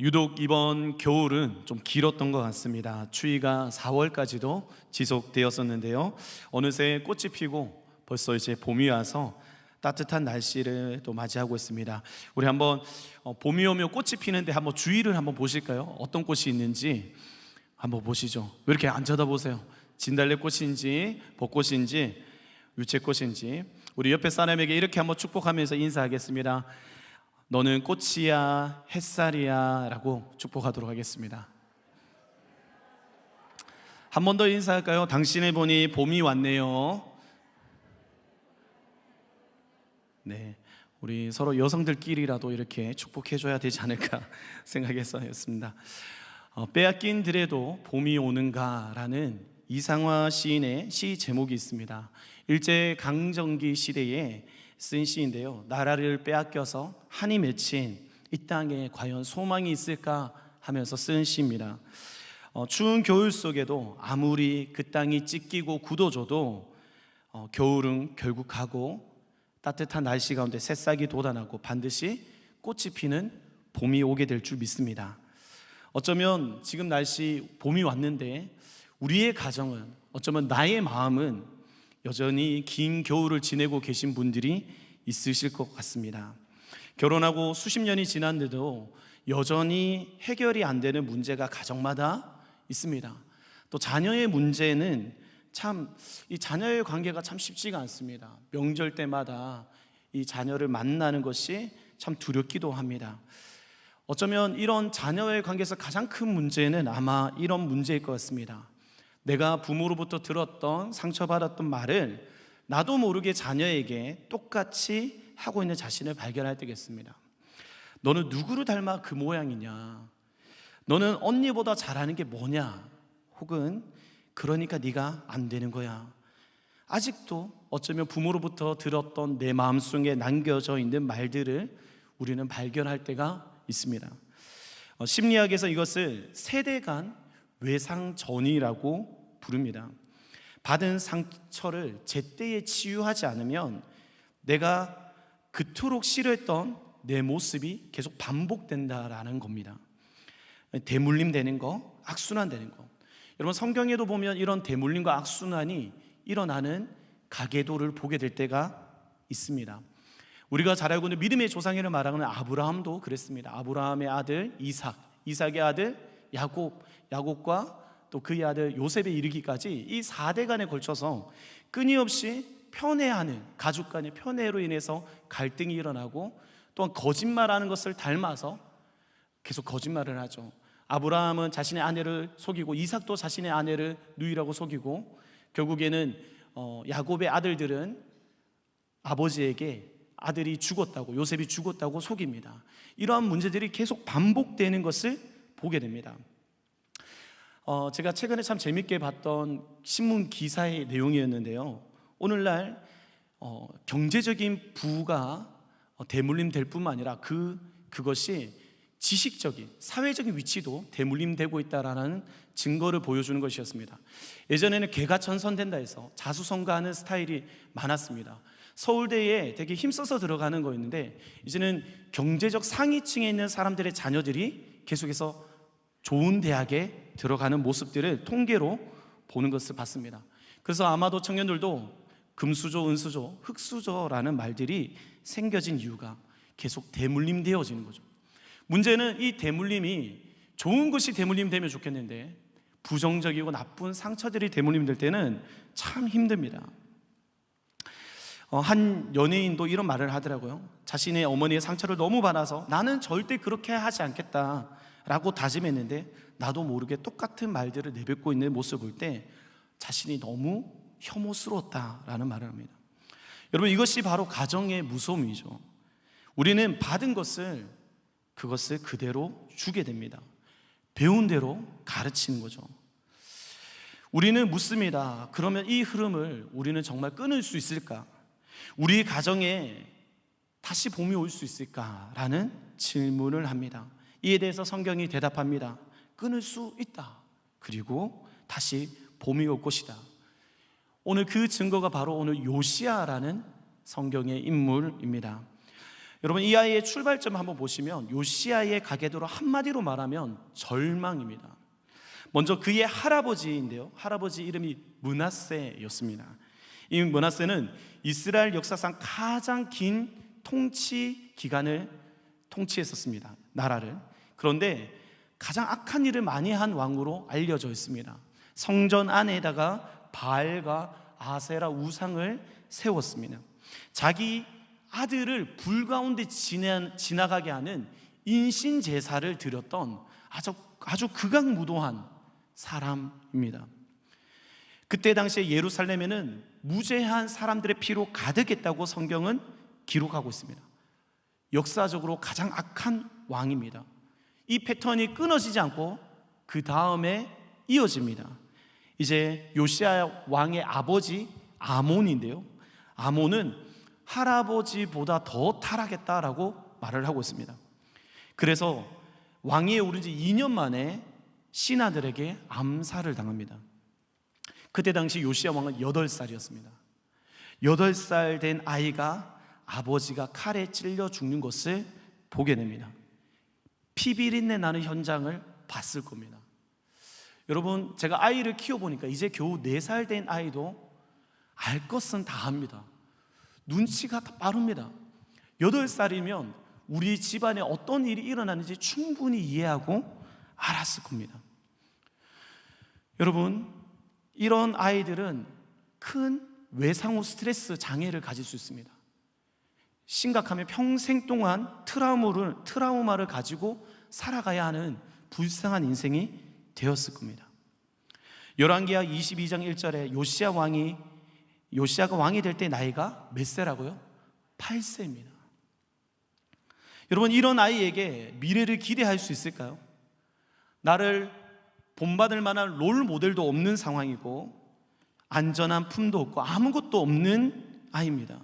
유독 이번 겨울은 좀 길었던 것 같습니다. 추위가 4월까지도 지속되었었는데요. 어느새 꽃이 피고 벌써 이제 봄이 와서 따뜻한 날씨를 또 맞이하고 있습니다. 우리 한번 봄이 오면 꽃이 피는데 한번 주위를 한번 보실까요? 어떤 꽃이 있는지 한번 보시죠. 왜 이렇게 안 쳐다보세요? 진달래꽃인지 벚꽃인지 유채꽃인지. 우리 옆에 사람에게 이렇게 한번 축복하면서 인사하겠습니다. 너는 꽃이야 햇살이야 라고 축복하도록 하겠습니다. 한 번 더 인사할까요? 당신을 보니 봄이 왔네요. 네, 우리 서로 여성들끼리라도 이렇게 축복해줘야 되지 않을까 생각해서였습니다. 빼앗긴 들에도 봄이 오는가라는 이상화 시인의 시 제목이 있습니다. 일제강점기 시대에 쓴 시인데요, 나라를 빼앗겨서 한이 맺힌 이 땅에 과연 소망이 있을까 하면서 쓴 시입니다. 추운 겨울 속에도 아무리 그 땅이 찢기고 굳어져도 겨울은 결국 가고 따뜻한 날씨 가운데 새싹이 돋아나고 반드시 꽃이 피는 봄이 오게 될 줄 믿습니다. 어쩌면 지금 날씨 봄이 왔는데 우리의 가정은, 어쩌면 나의 마음은 여전히 긴 겨울을 지내고 계신 분들이 있으실 것 같습니다. 결혼하고 수십 년이 지났는데도 여전히 해결이 안 되는 문제가 가정마다 있습니다. 또 자녀의 문제는 참, 이 자녀의 관계가 참 쉽지가 않습니다. 명절 때마다 이 자녀를 만나는 것이 참 두렵기도 합니다. 어쩌면 이런 자녀의 관계에서 가장 큰 문제는 아마 이런 문제일 것 같습니다. 내가 부모로부터 들었던 상처받았던 말을 나도 모르게 자녀에게 똑같이 하고 있는 자신을 발견할 때겠습니다. 너는 누구를 닮아 그 모양이냐? 너는 언니보다 잘하는 게 뭐냐? 혹은 그러니까 네가 안 되는 거야. 아직도 어쩌면 부모로부터 들었던 내 마음속에 남겨져 있는 말들을 우리는 발견할 때가 있습니다. 심리학에서 이것을 세대 간 외상전이라고 부릅니다. 받은 상처를 제때에 치유하지 않으면 내가 그토록 싫어했던 내 모습이 계속 반복된다라는 겁니다. 대물림 되는 거, 악순환 되는 거. 여러분, 성경에도 보면 이런 대물림과 악순환이 일어나는 가계도를 보게 될 때가 있습니다. 우리가 잘 알고 있는 믿음의 조상이라고 말하는 아브라함도 그랬습니다. 아브라함의 아들 이삭, 이삭의 아들 야곱, 야곱과 또 그의 아들 요셉에 이르기까지 이 4대간에 걸쳐서 끊임없이 편애하는, 가족 간의 편애로 인해서 갈등이 일어나고, 또한 거짓말하는 것을 닮아서 계속 거짓말을 하죠. 아브라함은 자신의 아내를 속이고 이삭도 자신의 아내를 누이라고 속이고, 결국에는 야곱의 아들들은 아버지에게 아들이 죽었다고, 요셉이 죽었다고 속입니다. 이러한 문제들이 계속 반복되는 것을 보게 됩니다. 제가 최근에 참 재밌게 봤던 신문 기사의 내용이었는데요, 오늘날 경제적인 부가 대물림 될 뿐만 아니라 그것이 지식적인, 사회적인 위치도 대물림되고 있다라는 증거를 보여주는 것이었습니다. 예전에는 개가천선된다 해서 자수성가하는 스타일이 많았습니다. 서울대에 되게 힘써서 들어가는 거였는데, 이제는 경제적 상위층에 있는 사람들의 자녀들이 계속해서 좋은 대학에 들어가는 모습들을 통계로 보는 것을 봤습니다. 그래서 아마도 청년들도 금수저, 은수저, 흑수저라는 말들이 생겨진 이유가 계속 대물림되어지는 거죠. 문제는 이 대물림이 좋은 것이 대물림되면 좋겠는데 부정적이고 나쁜 상처들이 대물림될 때는 참 힘듭니다. 한 연예인도 이런 말을 하더라고요. 자신의 어머니의 상처를 너무 받아서 나는 절대 그렇게 하지 않겠다라고 다짐했는데 나도 모르게 똑같은 말들을 내뱉고 있는 모습을 볼 때 자신이 너무 혐오스러웠다라는 말을 합니다. 여러분, 이것이 바로 가정의 무서움이죠. 우리는 받은 것을, 그것을 그대로 주게 됩니다. 배운 대로 가르치는 거죠. 우리는 묻습니다. 그러면 이 흐름을 우리는 정말 끊을 수 있을까? 우리 가정에 다시 봄이 올 수 있을까라는 질문을 합니다. 이에 대해서 성경이 대답합니다. 끊을 수 있다. 그리고 다시 봄이 올 것이다. 오늘 그 증거가 바로 오늘 요시야라는 성경의 인물입니다. 여러분, 이 아이의 출발점 한번 보시면 요시야의 가계도로 한마디로 말하면 절망입니다. 먼저 그의 할아버지인데요, 할아버지 이름이 므낫세였습니다. 이 므낫세는 이스라엘 역사상 가장 긴 통치 기간을 통치했었습니다, 나라를. 그런데 가장 악한 일을 많이 한 왕으로 알려져 있습니다. 성전 안에다가 바알과 아세라 우상을 세웠습니다. 자기 아들을 불 가운데 지나가게 하는 인신 제사를 드렸던 아주 극악무도한 사람입니다. 그때 당시에 예루살렘에는 무죄한 사람들의 피로 가득했다고 성경은 기록하고 있습니다. 역사적으로 가장 악한 왕입니다. 이 패턴이 끊어지지 않고 그 다음에 이어집니다. 이제 요시야 왕의 아버지 아몬인데요, 아몬은 할아버지보다 더 타락했다라고 말을 하고 있습니다. 그래서 왕위에 오른 지 2년 만에 신하들에게 암살을 당합니다. 그때 당시 요시야 왕은 8살이었습니다. 8살 된 아이가 아버지가 칼에 찔려 죽는 것을 보게 됩니다. 피비린내 나는 현장을 봤을 겁니다. 여러분, 제가 아이를 키워보니까 이제 겨우 4살 된 아이도 알 것은 다 합니다. 눈치가 다 빠릅니다. 8살이면 우리 집안에 어떤 일이 일어나는지 충분히 이해하고 알았을 겁니다. 여러분, 이런 아이들은 큰 외상후 스트레스 장애를 가질 수 있습니다. 심각하면 평생 동안 트라우마를 가지고 살아가야 하는 불쌍한 인생이 되었을 겁니다. 열왕기하 22장 1절에 요시야가 왕이 될 때 나이가 몇 세라고요? 8세입니다. 여러분, 이런 아이에게 미래를 기대할 수 있을까요? 나를 본받을 만한 롤 모델도 없는 상황이고 안전한 품도 없고 아무것도 없는 아이입니다.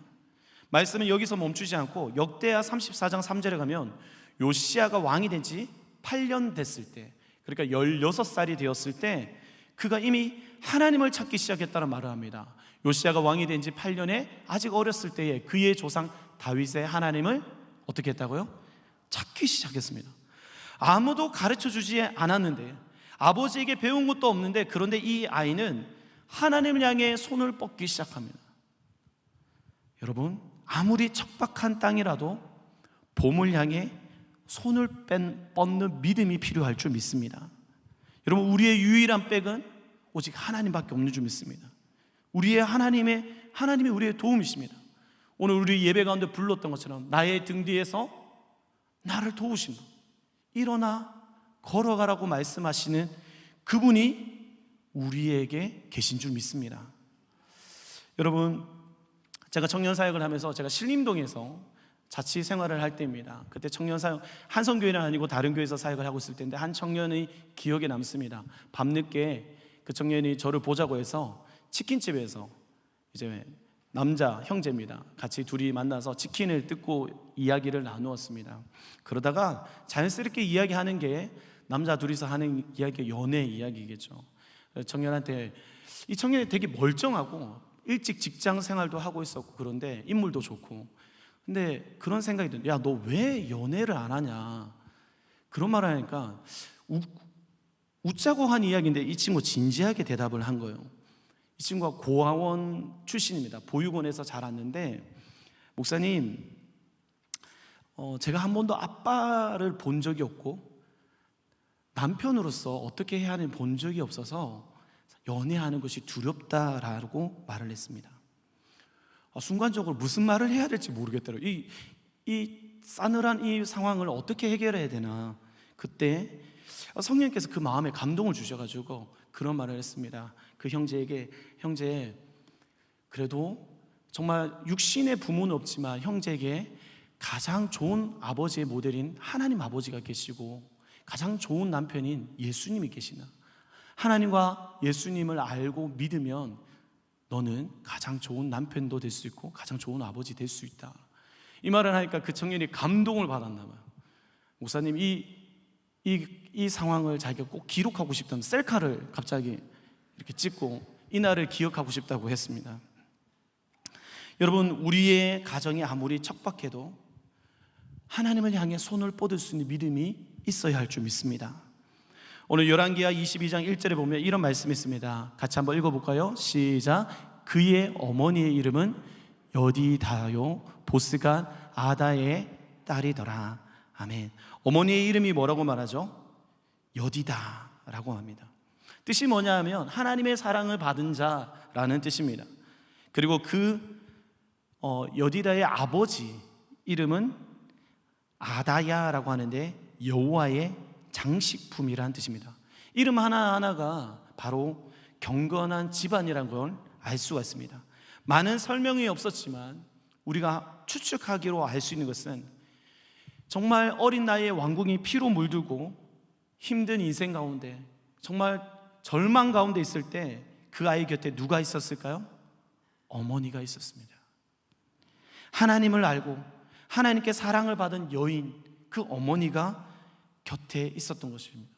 말씀은 여기서 멈추지 않고 역대하 34장 3절에 가면 요시야가 왕이 된 지 8년 됐을 때, 그러니까 16살이 되었을 때 그가 이미 하나님을 찾기 시작했다는 말을 합니다. 요시야가 왕이 된 지 8년에 아직 어렸을 때에 그의 조상 다윗의 하나님을 어떻게 했다고요? 찾기 시작했습니다. 아무도 가르쳐주지 않았는데, 아버지에게 배운 것도 없는데, 그런데 이 아이는 하나님을 향해 손을 뻗기 시작합니다. 여러분, 아무리 척박한 땅이라도 봄을 향해 손을 뻗는 믿음이 필요할 줄 믿습니다. 여러분, 우리의 유일한 백은 오직 하나님밖에 없는 줄 믿습니다. 하나님이 우리의 도움이십니다. 오늘 우리 예배 가운데 불렀던 것처럼 나의 등 뒤에서 나를 도우신다, 일어나 걸어가라고 말씀하시는 그분이 우리에게 계신 줄 믿습니다. 여러분, 제가 청년 사역을 하면서 제가 신림동에서 자치 생활을 할 때입니다. 그때 청년 사역, 한성교회는 아니고 다른 교회에서 사역을 하고 있을 때인데 한 청년의 기억에 남습니다. 밤늦게 그 청년이 저를 보자고 해서 치킨집에서, 이제 남자 형제입니다, 같이 둘이 만나서 치킨을 뜯고 이야기를 나누었습니다. 그러다가 자연스럽게 이야기하는 게 남자 둘이서 하는 이야기가 연애 이야기겠죠. 청년한테, 이 청년이 되게 멀쩡하고 일찍 직장 생활도 하고 있었고 그런데 인물도 좋고, 근데 그런 생각이 드는, 야, 너 왜 연애를 안 하냐, 그런 말을 하니까 웃자고 한 이야기인데 이 친구 진지하게 대답을 한 거예요. 이 친구가 고아원 출신입니다. 보육원에서 자랐는데, 목사님, 제가 한 번도 아빠를 본 적이 없고 남편으로서 어떻게 해야 하는지 본 적이 없어서 연애하는 것이 두렵다라고 말을 했습니다. 순간적으로 무슨 말을 해야 될지 모르겠더라고요. 이 싸늘한 이 상황을 어떻게 해결해야 되나. 그때 성령께서 그 마음에 감동을 주셔가지고 그런 말을 했습니다. 그 형제에게, 형제, 그래도 정말 육신의 부모는 없지만 형제에게 가장 좋은 아버지의 모델인 하나님 아버지가 계시고 가장 좋은 남편인 예수님이 계시나, 하나님과 예수님을 알고 믿으면 너는 가장 좋은 남편도 될 수 있고 가장 좋은 아버지 될 수 있다. 이 말을 하니까 그 청년이 감동을 받았나 봐요. 목사님, 이 상황을 자기가 꼭 기록하고 싶다면 셀카를 갑자기 이렇게 찍고 이날을 기억하고 싶다고 했습니다. 여러분, 우리의 가정이 아무리 척박해도 하나님을 향해 손을 뻗을 수 있는 믿음이 있어야 할 줄 믿습니다. 오늘 열왕기하 22장 1절에 보면 이런 말씀이 있습니다. 같이 한번 읽어볼까요? 시작. 그의 어머니의 이름은 여디다요 보스간 아다의 딸이더라. 아멘. 어머니의 이름이 뭐라고 말하죠? 여디다라고 합니다. 뜻이 뭐냐 하면 하나님의 사랑을 받은 자라는 뜻입니다. 그리고 여디다의 아버지 이름은 아다야라고 하는데 여호와의 장식품이라는 뜻입니다. 이름 하나하나가 바로 경건한 집안이라는 걸 알 수가 있습니다. 많은 설명이 없었지만 우리가 추측하기로 알 수 있는 것은 정말 어린 나이에 왕궁이 피로 물들고 힘든 인생 가운데 정말 절망 가운데 있을 때 그 아이 곁에 누가 있었을까요? 어머니가 있었습니다. 하나님을 알고 하나님께 사랑을 받은 여인, 그 어머니가 곁에 있었던 것입니다.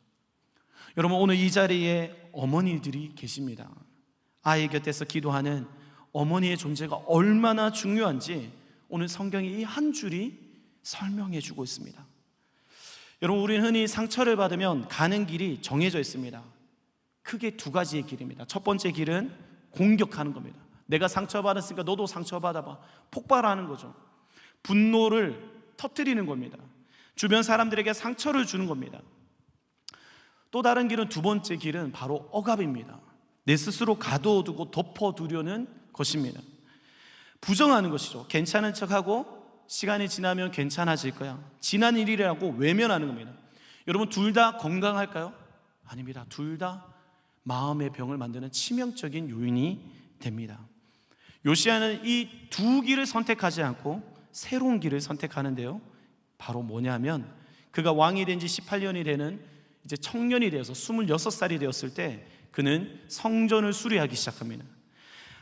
여러분, 오늘 이 자리에 어머니들이 계십니다. 아이 곁에서 기도하는 어머니의 존재가 얼마나 중요한지 오늘 성경이 이 한 줄이 설명해 주고 있습니다. 여러분, 우리는 흔히 상처를 받으면 가는 길이 정해져 있습니다. 크게 두 가지의 길입니다. 첫 번째 길은 공격하는 겁니다. 내가 상처받았으니까 너도 상처받아봐. 폭발하는 거죠. 분노를 터뜨리는 겁니다. 주변 사람들에게 상처를 주는 겁니다. 또 다른 길은, 두 번째 길은 바로 억압입니다. 내 스스로 가둬두고 덮어두려는 것입니다. 부정하는 것이죠. 괜찮은 척하고 시간이 지나면 괜찮아질 거야, 지난 일이라고 외면하는 겁니다. 여러분, 둘 다 건강할까요? 아닙니다. 둘 다 마음의 병을 만드는 치명적인 요인이 됩니다. 요시야는 이 두 길을 선택하지 않고 새로운 길을 선택하는데요, 바로 뭐냐면 그가 왕이 된 지 18년이 되는 이제 청년이 되어서 26살이 되었을 때 그는 성전을 수리하기 시작합니다.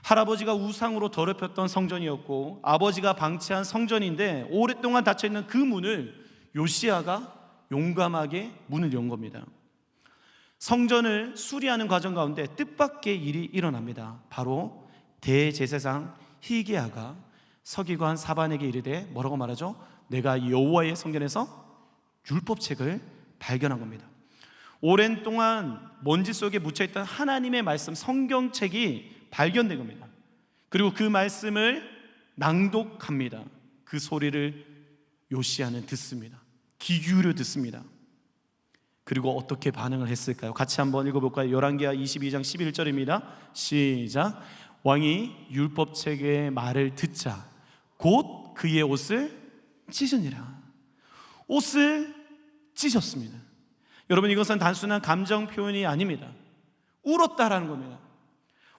할아버지가 우상으로 더럽혔던 성전이었고 아버지가 방치한 성전인데 오랫동안 닫혀있는 그 문을 요시야가 용감하게 문을 연 겁니다. 성전을 수리하는 과정 가운데 뜻밖의 일이 일어납니다. 바로 대제사장 히기야가 서기관 사반에게 이르되 뭐라고 말하죠? 내가 여호와의 성전에서 율법책을 발견한 겁니다. 오랜 동안 먼지 속에 묻혀있던 하나님의 말씀, 성경책이 발견된 겁니다. 그리고 그 말씀을 낭독합니다. 그 소리를 요시야는 듣습니다. 귀 기울여 듣습니다. 그리고 어떻게 반응을 했을까요? 같이 한번 읽어볼까요? 열왕기하 22장 11절입니다 시작. 왕이 율법책의 말을 듣자 곧 그의 옷을 찢으니라. 옷을 찢었습니다. 여러분, 이것은 단순한 감정 표현이 아닙니다. 울었다라는 겁니다.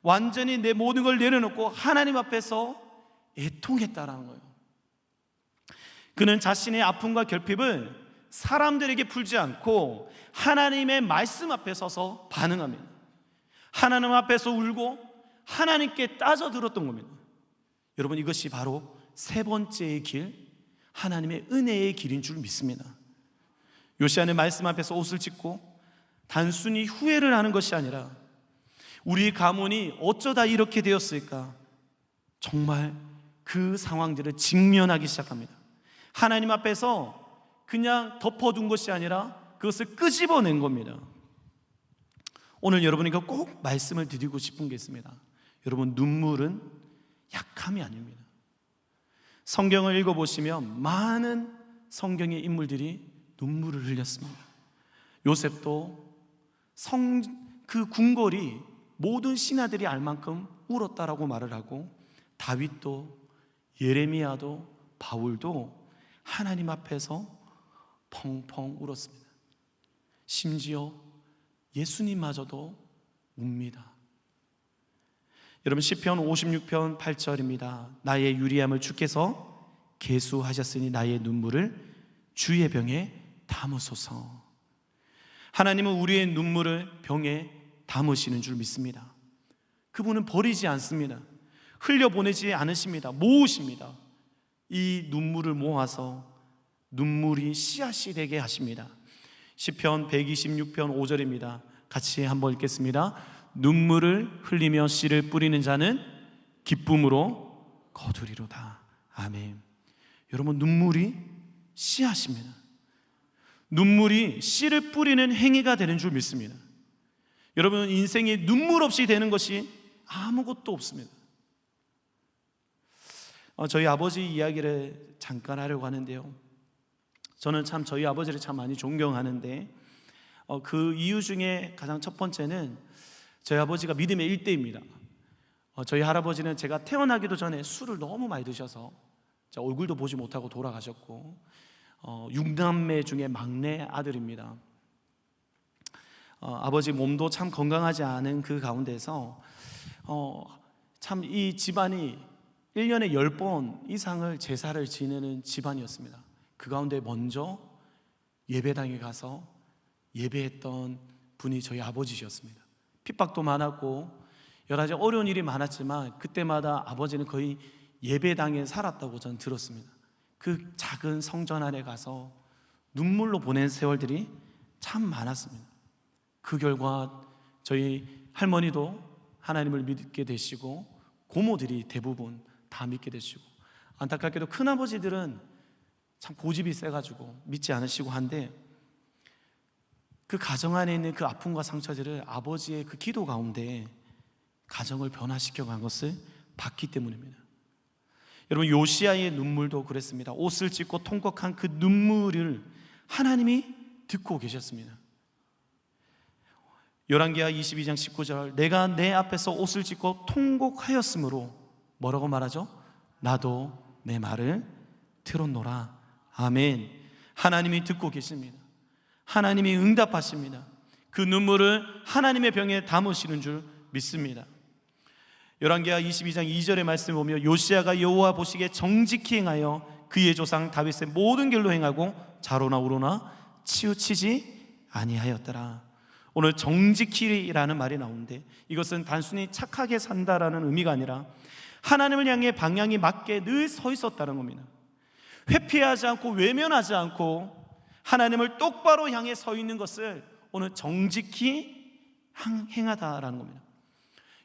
완전히 내 모든 걸 내려놓고 하나님 앞에서 애통했다라는 거예요. 그는 자신의 아픔과 결핍을 사람들에게 풀지 않고 하나님의 말씀 앞에 서서 반응합니다. 하나님 앞에서 울고 하나님께 따져 들었던 겁니다. 여러분, 이것이 바로 세 번째의 길, 하나님의 은혜의 길인 줄 믿습니다. 요시야는 말씀 앞에서 옷을 찢고 단순히 후회를 하는 것이 아니라 우리 가문이 어쩌다 이렇게 되었을까, 정말 그 상황들을 직면하기 시작합니다. 하나님 앞에서 그냥 덮어둔 것이 아니라 그것을 끄집어낸 겁니다. 오늘 여러분에게 꼭 말씀을 드리고 싶은 게 있습니다. 여러분, 눈물은 약함이 아닙니다. 성경을 읽어보시면 많은 성경의 인물들이 눈물을 흘렸습니다. 요셉도 그 궁궐이 모든 신하들이 알 만큼 울었다라고 말을 하고, 다윗도, 예레미야도, 바울도 하나님 앞에서 펑펑 울었습니다. 심지어 예수님마저도 웁니다. 여러분, 시편 56편 8절입니다. 나의 유리함을 주께서 계수하셨으니 나의 눈물을 주의 병에 담으소서. 하나님은 우리의 눈물을 병에 담으시는 줄 믿습니다. 그분은 버리지 않습니다. 흘려보내지 않으십니다. 모으십니다. 이 눈물을 모아서 눈물이 씨앗이 되게 하십니다. 시편 126편 5절입니다. 같이 한번 읽겠습니다. 눈물을 흘리며 씨를 뿌리는 자는 기쁨으로 거두리로다. 아멘. 여러분, 눈물이 씨앗입니다. 눈물이 씨를 뿌리는 행위가 되는 줄 믿습니다. 여러분, 인생에 눈물 없이 되는 것이 아무것도 없습니다. 저희 아버지 이야기를 잠깐 하려고 하는데요, 저는 참 저희 아버지를 참 많이 존경하는데 그 이유 중에 가장 첫 번째는 저희 아버지가 믿음의 일대입니다. 저희 할아버지는 제가 태어나기도 전에 술을 너무 많이 드셔서 얼굴도 보지 못하고 돌아가셨고, 6남매 중에 막내 아들입니다. 아버지 몸도 참 건강하지 않은 그 가운데서 참 이 집안이 1년에 10번 이상을 제사를 지내는 집안이었습니다. 그 가운데 먼저 예배당에 가서 예배했던 분이 저희 아버지셨습니다. 핍박도 많았고 여러 가지 어려운 일이 많았지만 그때마다 아버지는 거의 예배당에 살았다고 저는 들었습니다. 그 작은 성전 안에 가서 눈물로 보낸 세월들이 참 많았습니다. 그 결과 저희 할머니도 하나님을 믿게 되시고 고모들이 대부분 다 믿게 되시고, 안타깝게도 큰아버지들은 참 고집이 세가지고 믿지 않으시고 한데, 그 가정 안에 있는 그 아픔과 상처들을 아버지의 그 기도 가운데 가정을 변화시켜 간 것을 봤기 때문입니다. 여러분, 요시야의 눈물도 그랬습니다. 옷을 찢고 통곡한 그 눈물을 하나님이 듣고 계셨습니다. 열왕기하 22장 19절, 내가 내 앞에서 옷을 찢고 통곡하였으므로 뭐라고 말하죠? 나도 내 말을 들었노라. 아멘. 하나님이 듣고 계십니다. 하나님이 응답하십니다. 그 눈물을 하나님의 병에 담으시는 줄 믿습니다. 열왕기하 22장 2절의 말씀을 보면, 요시야가 여호와 보시기에 정직히 행하여 그의 조상 다윗의 모든 길로 행하고 좌로나 우로나 치우치지 아니하였더라. 오늘 정직히라는 말이 나오는데, 이것은 단순히 착하게 산다라는 의미가 아니라 하나님을 향해 방향이 맞게 늘 서 있었다는 겁니다. 회피하지 않고 외면하지 않고 하나님을 똑바로 향해 서 있는 것을 오늘 정직히 행하다라는 겁니다.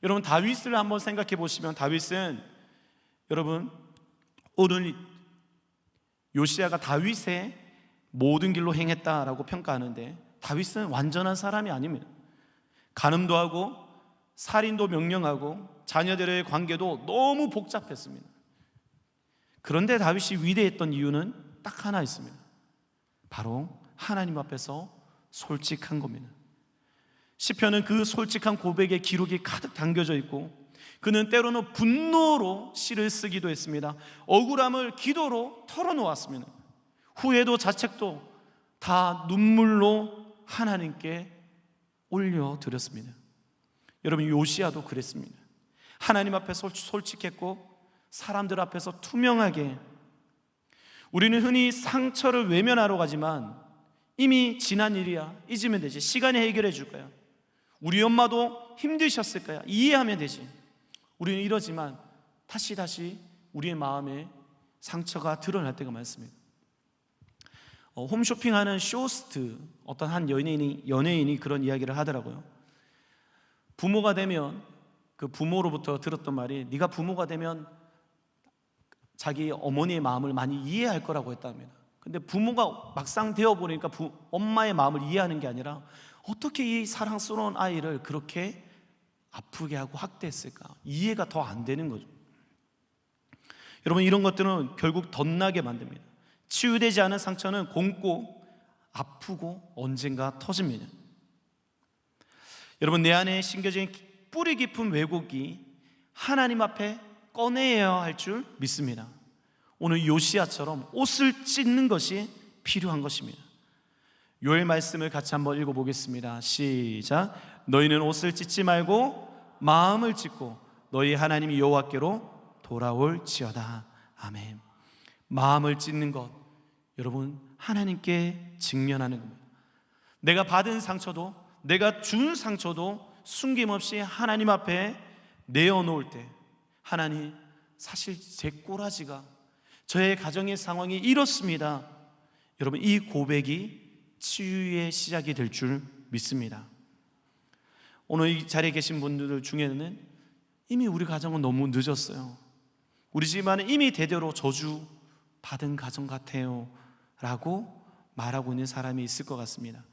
여러분, 다윗을 한번 생각해 보시면, 다윗은 여러분 오늘 요시야가 다윗의 모든 길로 행했다라고 평가하는데, 다윗은 완전한 사람이 아닙니다. 간음도 하고 살인도 명령하고 자녀들의 관계도 너무 복잡했습니다. 그런데 다윗이 위대했던 이유는 딱 하나 있습니다. 바로 하나님 앞에서 솔직한 겁니다. 시편은 그 솔직한 고백의 기록이 가득 담겨져 있고, 그는 때로는 분노로 시를 쓰기도 했습니다. 억울함을 기도로 털어놓았습니다. 후회도 자책도 다 눈물로 하나님께 올려드렸습니다. 여러분, 요시야도 그랬습니다. 하나님 앞에서 솔직했고 사람들 앞에서 투명하게. 우리는 흔히 상처를 외면하러 가지만 이미 지난 일이야, 잊으면 되지, 시간이 해결해 줄 거야, 우리 엄마도 힘드셨을 거야, 이해하면 되지. 우리는 이러지만 다시 우리의 마음에 상처가 드러날 때가 많습니다. 홈쇼핑하는 쇼호스트, 어떤 한 연예인이 그런 이야기를 하더라고요. 부모가 되면, 그 부모로부터 들었던 말이, 네가 부모가 되면 자기 어머니의 마음을 많이 이해할 거라고 했답니다. 근데 부모가 막상 되어보니까 엄마의 마음을 이해하는 게 아니라 어떻게 이 사랑스러운 아이를 그렇게 아프게 하고 학대했을까, 이해가 더 안 되는 거죠. 여러분, 이런 것들은 결국 덧나게 만듭니다. 치유되지 않은 상처는 곪고 아프고 언젠가 터집니다. 여러분, 내 안에 심겨진 뿌리 깊은 왜곡이 하나님 앞에 꺼내야 할 줄 믿습니다. 오늘 요시야처럼 옷을 찢는 것이 필요한 것입니다. 요엘 말씀을 같이 한번 읽어보겠습니다. 시작. 너희는 옷을 찢지 말고 마음을 찢고 너희 하나님 여호와께로 돌아올지어다. 아멘. 마음을 찢는 것, 여러분, 하나님께 직면하는 겁니다. 내가 받은 상처도, 내가 준 상처도 숨김없이 하나님 앞에 내어놓을 때, 하나님, 사실 제 꼬라지가, 저의 가정의 상황이 이렇습니다. 여러분, 이 고백이 치유의 시작이 될 줄 믿습니다. 오늘 이 자리에 계신 분들 중에는 이미 우리 가정은 너무 늦었어요, 우리 집안은 이미 대대로 저주 받은 가정 같아요 라고 말하고 있는 사람이 있을 것 같습니다.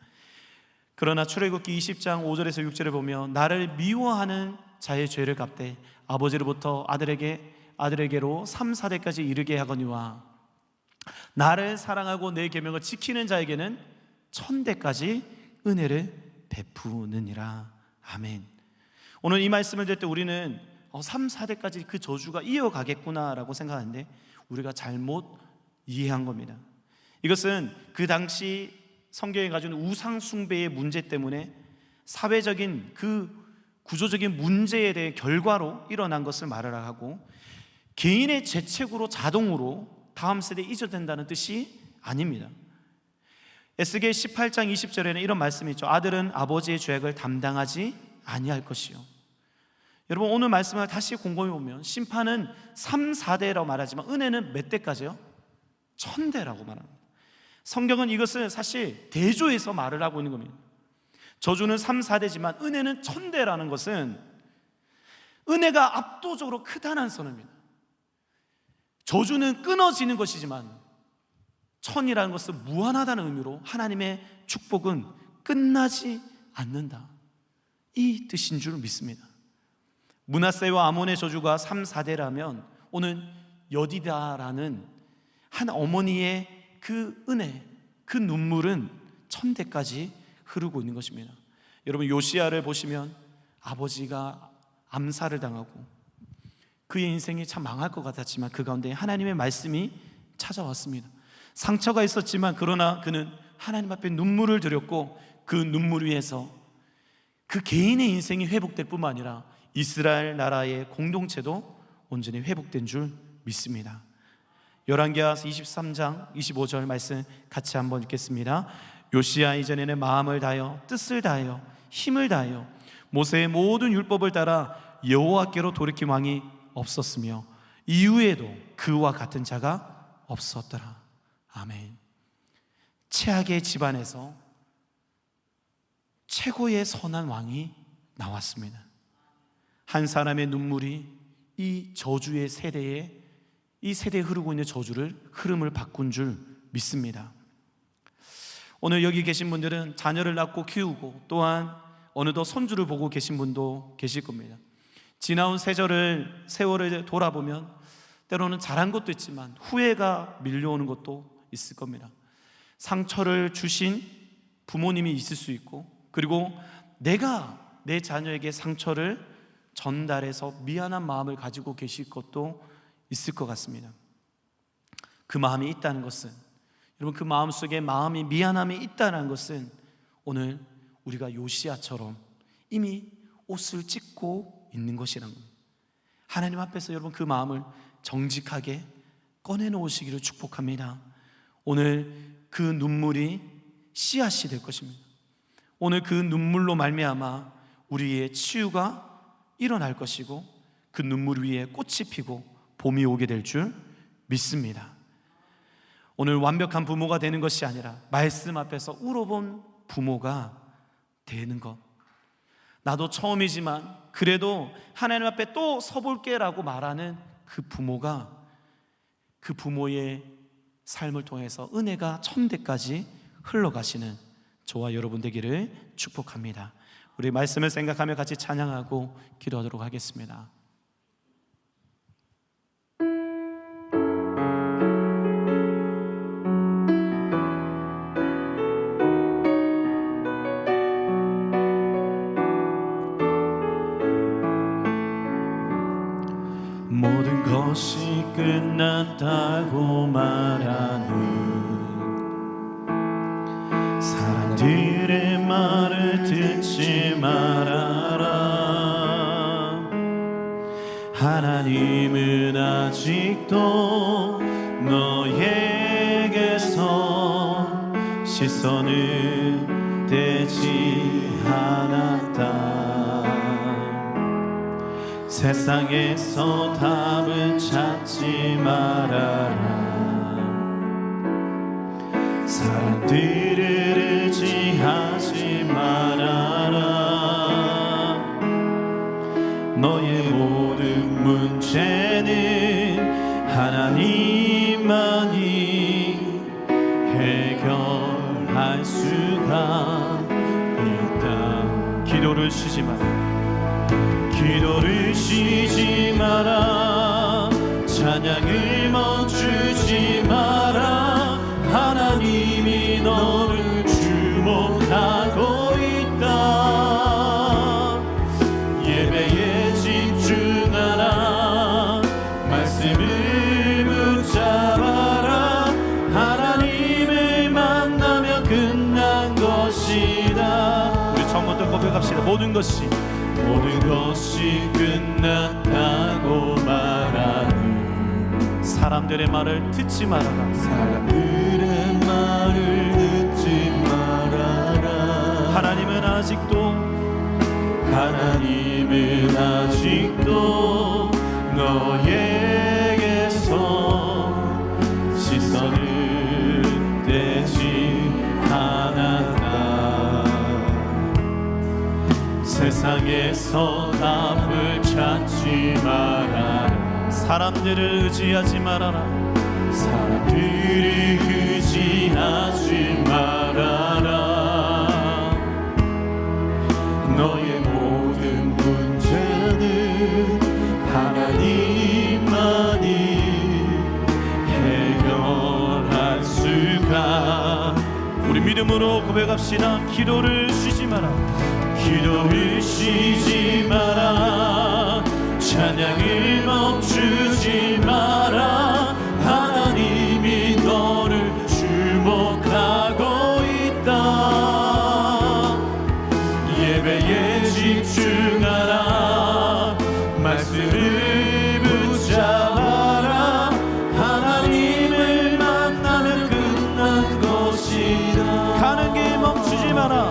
그러나 출애굽기 20장 5절에서 6절을 보면 나를 미워하는 자의 죄를 갚되 아버지로부터 아들에게로 3, 4대까지 이르게 하거니와 나를 사랑하고 내 계명을 지키는 자에게는 1000대까지 은혜를 베푸느니라. 아멘. 오늘 이 말씀을 들을 때 우리는 3, 4대까지 그 저주가 이어가겠구나라고 생각하는데 우리가 잘못 이해한 겁니다. 이것은 그 당시 성경에 가지고 있는 우상 숭배의 문제 때문에 사회적인 그 구조적인 문제에 대해 결과로 일어난 것을 말을 하고, 개인의 죄책으로 자동으로 다음 세대에 잊어된다는 뜻이 아닙니다. 에스겔 18장 20절에는 이런 말씀이 있죠. 아들은 아버지의 죄악을 담당하지 아니할 것이요. 여러분, 오늘 말씀을 다시 곰곰이 보면 심판은 3, 4대라고 말하지만 은혜는 몇 대까지요? 1000대라고 말합니다. 성경은 이것을 사실 대조해서 말을 하고 있는 겁니다. 저주는 3, 4대지만 은혜는 1000대라는 것은 은혜가 압도적으로 크다는 선언입니다. 저주는 끊어지는 것이지만 1000이라는 것은 무한하다는 의미로 하나님의 축복은 끝나지 않는다, 이 뜻인 줄 믿습니다. 므낫세와 아몬의 저주가 3, 4대라면 오늘 여디다라는 한 어머니의 그 은혜, 그 눈물은 1000대까지 흐르고 있는 것입니다. 여러분, 요시야를 보시면 아버지가 암살을 당하고 그의 인생이 참 망할 것 같았지만 그 가운데 하나님의 말씀이 찾아왔습니다. 상처가 있었지만 그러나 그는 하나님 앞에 눈물을 들였고 그 눈물 위에서 그 개인의 인생이 회복될 뿐만 아니라 이스라엘 나라의 공동체도 온전히 회복된 줄 믿습니다. 열왕기하 23장 25절 말씀 같이 한번 읽겠습니다. 요시야 이전에는 마음을 다하여 뜻을 다하여 힘을 다하여 모세의 모든 율법을 따라 여호와께로 돌이킨 왕이 없었으며 이후에도 그와 같은 자가 없었더라. 아멘. 최악의 집안에서 최고의 선한 왕이 나왔습니다. 한 사람의 눈물이 이 저주의 세대에, 이 세대에 흐르고 있는 저주를 흐름을 바꾼 줄 믿습니다. 오늘 여기 계신 분들은 자녀를 낳고 키우고 또한 어느덧 손주를 보고 계신 분도 계실 겁니다. 지나온 세월을 돌아보면 때로는 잘한 것도 있지만 후회가 밀려오는 것도 있을 겁니다. 상처를 주신 부모님이 있을 수 있고, 그리고 내가 내 자녀에게 상처를 전달해서 미안한 마음을 가지고 계실 것도 있을 것 같습니다. 그 마음이 있다는 것은, 여러분, 그 마음속에 마음이 미안함이 있다는 것은 오늘 우리가 요시야처럼 이미 옷을 찢고 있는 것이라는 겁니다. 하나님 앞에서 여러분 그 마음을 정직하게 꺼내놓으시기를 축복합니다. 오늘 그 눈물이 씨앗이 될 것입니다. 오늘 그 눈물로 말미암아 우리의 치유가 일어날 것이고 그 눈물 위에 꽃이 피고 봄이 오게 될 줄 믿습니다. 오늘 완벽한 부모가 되는 것이 아니라 말씀 앞에서 울어본 부모가 되는 것, 나도 처음이지만 그래도 하나님 앞에 또 서볼게 라고 말하는 그 부모가, 그 부모의 삶을 통해서 은혜가 1000대까지 흘러가시는 저와 여러분 되기를 축복합니다. 우리 말씀을 생각하며 같이 찬양하고 기도하도록 하겠습니다. 모든 것이 끝났다고 말하는 사람들의 말을 듣지 말아라. 하나님은 아직도 너에게서 시선을 떼지 않았다. 세상에서 답을 찾지 말아라. 사람들을 의지하지 말아라. 너의 모든 문제는 하나님만이 기도를 쉬지 마라. 기도를 쉬지 마라. 찬양을 멈추지 마라. 하나님이 너를 주목하고 있다. 예배에 집중하라. 말씀을 붙잡아라. 하나님을 만나면 끝난 것이다. 우리 처음부터 고백합시다. 모든 것이 끝났다고 말하는 사람들의 말을 듣지 말아라. 사람들의 말을 듣지 말아라. 하나님은 아직도 너에게서 시선을 떼지 않았다. 세상에서 답을 찾지 말아라. 사람들을 의지하지 말아라. 사람들을 의지하지 말아라. 너의 모든 문제는 하나님만이 해결할 수가. 우리 믿음으로 고백합시다. 기도를 쉬지 마라. 기도를 쉬지 마라. 찬양을 멈추지 마라. 하나님이 너를 주목하고 있다. 예배에 집중하라. 말씀을 붙잡아라. 하나님을 만나면 끝난 것이다. 가는 길 멈추지 마라.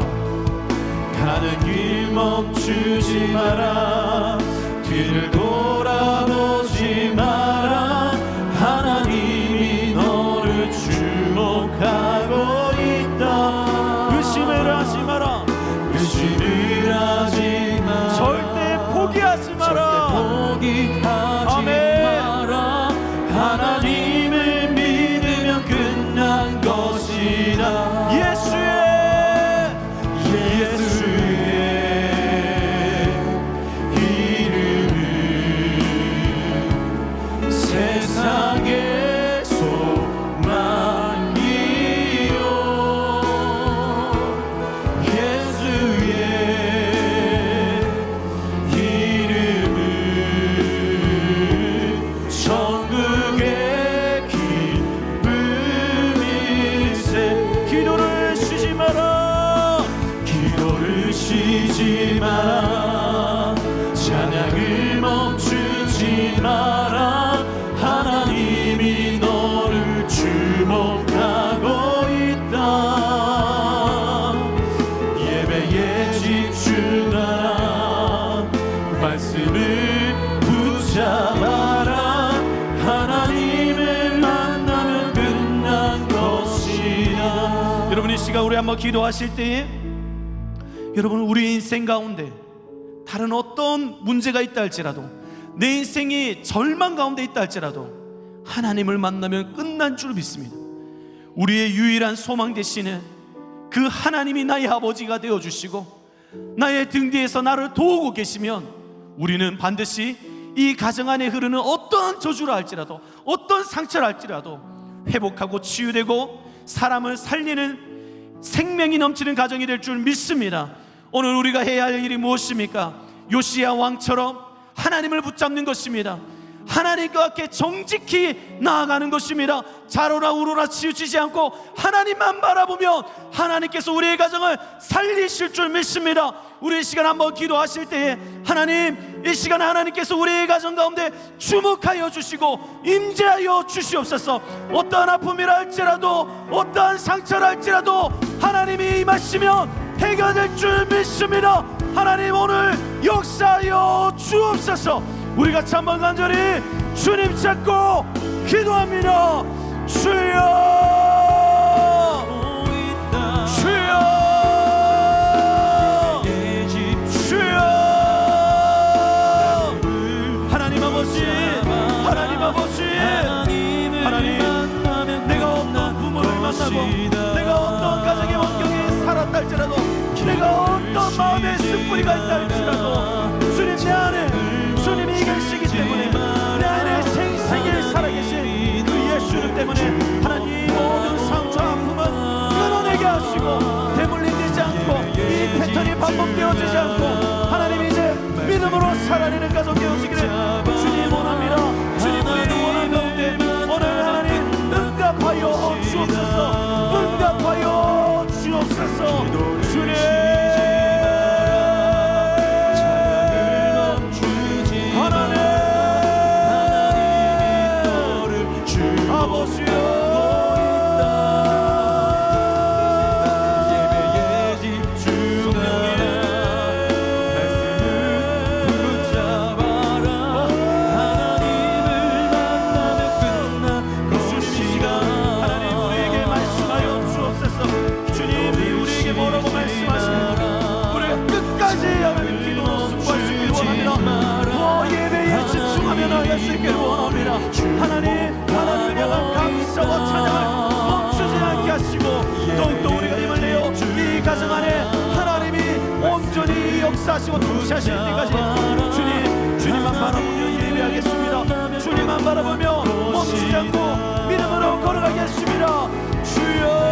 가는 길 멈추지 마라. 뒤를 돌아보지 마라. 하나님이 너를 주목하고 있다. 의심을 하지 마라. 의심을 하지 마라. 절대 포기하지 마라. 절대 포기하지 아멘. 마라. 하나님을 믿으면 끝난 것이다. 예수의 세상의 소망이요. 예수의 이름은 천국의 기쁨일세. 기도를 쉬지 마라. 기도를 쉬지 마라. 찬양을 멈추지 마라. 하나님이 너를 주목하고 있다. 예배에 집중하라. 말씀을 붙잡아라. 하나님을 만나면 끝난 것이다. 여러분, 이 시간 우리 한번 기도하실 때에 여러분, 우리 인생 가운데 다른 어떤 문제가 있다 할지라도, 내 인생이 절망 가운데 있다 할지라도 하나님을 만나면 끝난 줄 믿습니다. 우리의 유일한 소망 되시는 그 하나님이 나의 아버지가 되어주시고 나의 등 뒤에서 나를 도우고 계시면 우리는 반드시 이 가정 안에 흐르는 어떤 저주라 할지라도, 어떤 상처라 할지라도 회복하고 치유되고 사람을 살리는 생명이 넘치는 가정이 될 줄 믿습니다. 오늘 우리가 해야 할 일이 무엇입니까? 요시야 왕처럼 하나님을 붙잡는 것입니다. 하나님과 함께 정직히 나아가는 것입니다. 자로나 우로나 치우치지 않고 하나님만 바라보면 하나님께서 우리의 가정을 살리실 줄 믿습니다. 우리 이 시간 한번 기도하실 때에 하나님, 이 시간에 하나님께서 우리의 가정 가운데 주목하여 주시고 임재하여 주시옵소서. 어떠한 아픔이라 할지라도, 어떠한 상처라 할지라도 하나님이 임하시면 해결될 줄 믿습니다. 하나님, 오늘 역사하여 주옵소서. 우리 같이 한번 간절히 주님 찾고 기도합니다. 주여, 주여, 주여. 하나님 아버지, 하나님 아버지, 하나님, 내가 어떤 부모를 만나고 내가 어떤 가정의 환경에 살았다 할지라도, 내가 어떤 마음의 습부리가 있다 할지라도 주님 내 안에 주님이 계시기 때문에 내 안에 생생히 살아계신 그 예수님 때문에 하나님 모든 상처 아픔은 끊어내게 하시고 되물리지 않고 이 패턴이 반복되어지지 않고 하나님 이제 믿음으로 살아내는 가족 되어지기를 주님 원합니다. 주님 우리를 원하는 가운데 오늘 하나님 응답하여 주옵소서. 응답하여 주옵소서. 주님 하나님 향한 감사와 찬양을 멈추지 않게 하시고 더욱더 우리가 힘을 내어 이 가정 안에 하나님이 온전히 역사하시고 통치하시는 때까지 주님만 바라보며 예배하겠습니다. 주님만 바라보며 멈추지 않고 믿음으로 걸어가겠습니다. 주여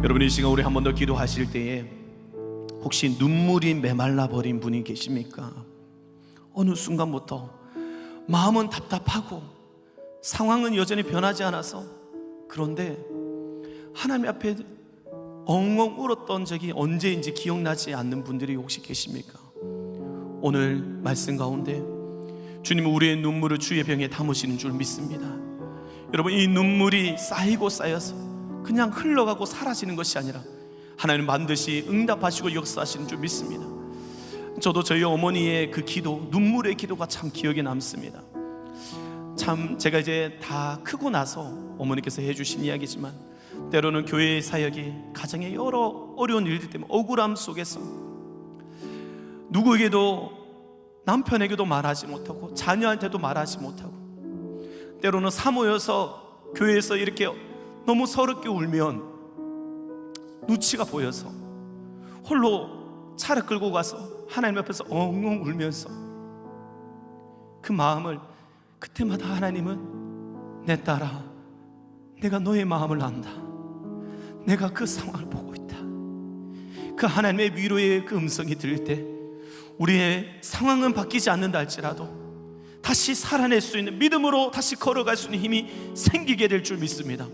여러분 이 시간 우리 한 번 더 기도하실 때에 혹시 눈물이 메말라 버린 분이 계십니까? 어느 순간부터 마음은 답답하고 상황은 여전히 변하지 않아서 그런데 하나님 앞에 엉엉 울었던 적이 언제인지 기억나지 않는 분들이 혹시 계십니까? 오늘 말씀 가운데 주님은 우리의 눈물을 주의 병에 담으시는 줄 믿습니다. 여러분 이 눈물이 쌓이고 쌓여서 그냥 흘러가고 사라지는 것이 아니라 하나님 반드시 응답하시고 역사하시는 줄 믿습니다. 저도 저희 어머니의 그 기도, 눈물의 기도가 참 기억에 남습니다. 참 제가 이제 다 크고 나서 어머니께서 해주신 이야기지만 때로는 교회의 사역이 가정의 여러 어려운 일들 때문에 억울함 속에서 누구에게도 남편에게도 말하지 못하고 자녀한테도 말하지 못하고 때로는 사모여서 교회에서 이렇게 너무 서럽게 울면 눈치가 보여서 홀로 차를 끌고 가서 하나님 앞에서 엉엉 울면서 그 마음을 그때마다 하나님은 내 딸아 내가 너의 마음을 안다. 내가 그 상황을 보고 있다. 그 하나님의 위로의 그 음성이 들릴 때 우리의 상황은 바뀌지 않는다 할지라도 다시 살아낼 수 있는 믿음으로 다시 걸어갈 수 있는 힘이 생기게 될 줄 믿습니다.